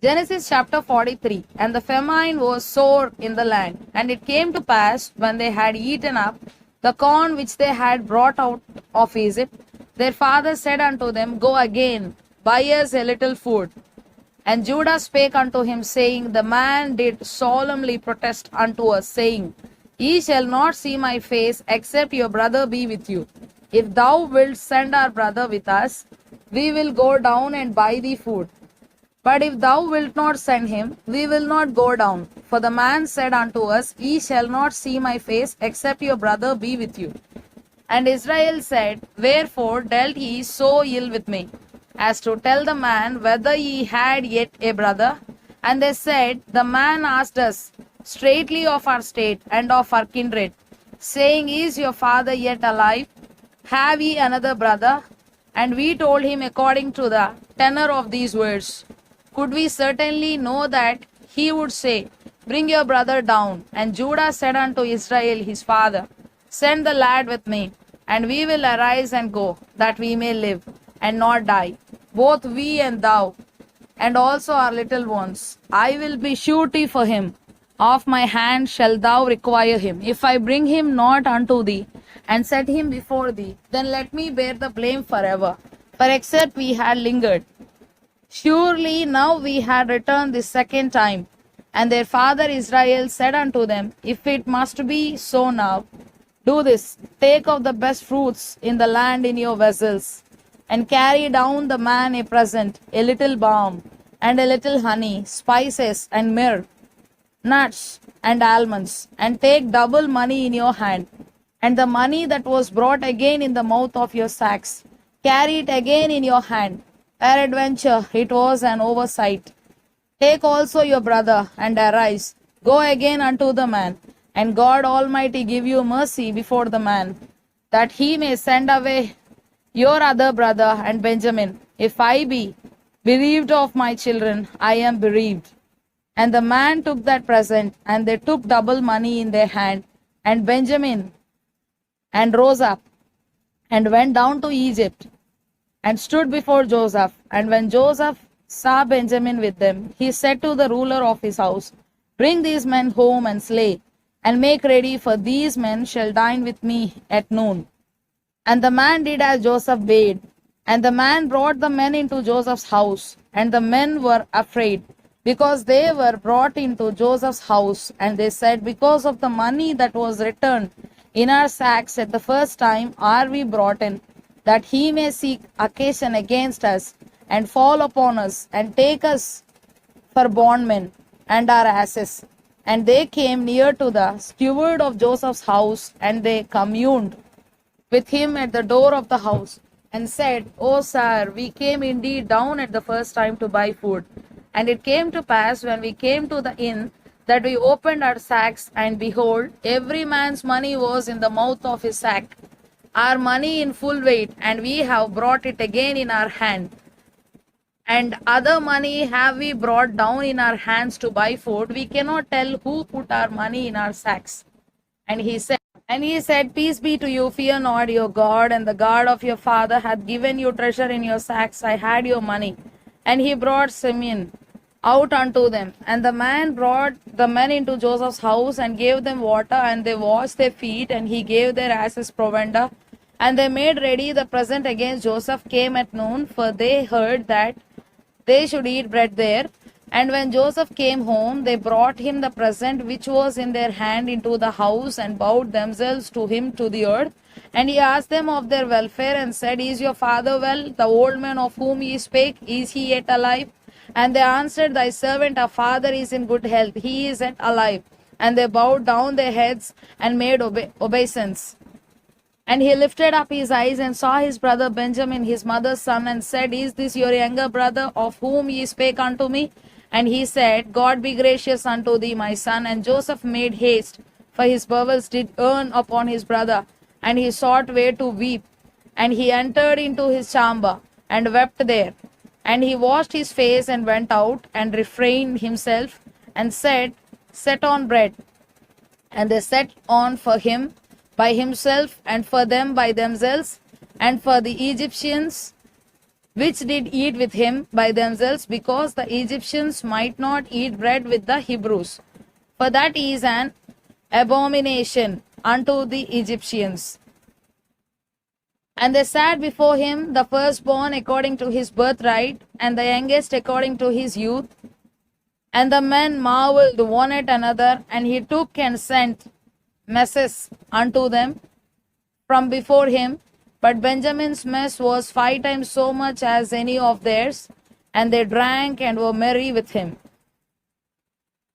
Genesis chapter 43. And the famine was sore in the land. And it came to pass, when they had eaten up the corn which they had brought out of Egypt, their father said unto them, Go again, buy us a little food. And Judah spake unto him, saying, The man did solemnly protest unto us, saying, Ye shall not see my face, except your brother be with you. If thou wilt send our brother with us, we will go down and buy thee food. But if thou wilt not send him, we will not go down. For the man said unto us, Ye shall not see my face, except your brother be with you. And Israel said, Wherefore dealt ye so ill with me, as to tell the man whether ye had yet a brother? And they said, The man asked us straightly of our state and of our kindred, saying, Is your father yet alive? Have ye another brother? And we told him according to the tenor of these words. Could we certainly know that he would say, Bring your brother down? And Judah said unto Israel his father, Send the lad with me, and we will arise and go, that we may live, and not die, both we and thou, and also our little ones. I will be surety for him. Of my hand shalt thou require him. If I bring him not unto thee, and set him before thee, then let me bear the blame forever. For except we had lingered, surely now we had returned this second time. And their father Israel said unto them, If it must be so now, do this, take of the best fruits in the land in your vessels, and carry down the man a present, a little balm, and a little honey, spices, and myrrh, nuts, and almonds, and take double money in your hand, and the money that was brought again in the mouth of your sacks, carry it again in your hand. Peradventure it was an oversight. Take also your brother, and arise, go again unto the man, and God Almighty give you mercy before the man, that he may send away your other brother and Benjamin. If I be bereaved of my children, I am bereaved. And the man took that present, and they took double money in their hand, and Benjamin, and rose up, and went down to Egypt, and stood before Joseph. And when Joseph saw Benjamin with them, he said to the ruler of his house, Bring these men home and slay, and make ready, for these men shall dine with me at noon. And the man did as Joseph bade. And the man brought the men into Joseph's house. And the men were afraid, because they were brought into Joseph's house. And they said, Because of the money that was returned in our sacks at the first time are we brought in, that he may seek occasion against us, and fall upon us, and take us for bondmen, and our asses. And they came near to the steward of Joseph's house, and they communed with him at the door of the house, and said, O sir, we came indeed down at the first time to buy food. And it came to pass, when we came to the inn, that we opened our sacks, and behold, every man's money was in the mouth of his sack, our money in full weight, and we have brought it again in our hand. And other money have we brought down in our hands to buy food. We cannot tell who put our money in our sacks. And he said, Peace be to you, fear not your God, and the God of your father hath given you treasure in your sacks. I had your money. And he brought Simeon out unto them. And the man brought the men into Joseph's house, and gave them water, and they washed their feet, and he gave their asses provender. And they made ready the present against Joseph came at noon, for they heard that they should eat bread there. And when Joseph came home, they brought him the present which was in their hand into the house, and bowed themselves to him to the earth. And he asked them of their welfare, and said, Is your father well? The old man of whom ye spake, is he yet alive? And they answered, Thy servant, our father, is in good health. He is yet alive. And they bowed down their heads, and made obeisance. And he lifted up his eyes, and saw his brother Benjamin, his mother's son, and said, Is this your younger brother, of whom ye spake unto me? And he said, God be gracious unto thee, my son. And Joseph made haste, for his bowels did yearn upon his brother, and he sought where to weep. And he entered into his chamber, and wept there. And he washed his face, and went out, and refrained himself, and said, Set on bread. And they set on for him by himself, and for them by themselves. And for the Egyptians which did eat with him by themselves, because the Egyptians might not eat bread with the Hebrews, for that is an abomination unto the Egyptians. And they sat before him, the firstborn according to his birthright, and the youngest according to his youth. And the men marveled one at another, and he took and sent messes unto them from before him. But Benjamin's mess was 5 times so much as any of theirs, and they drank and were merry with him.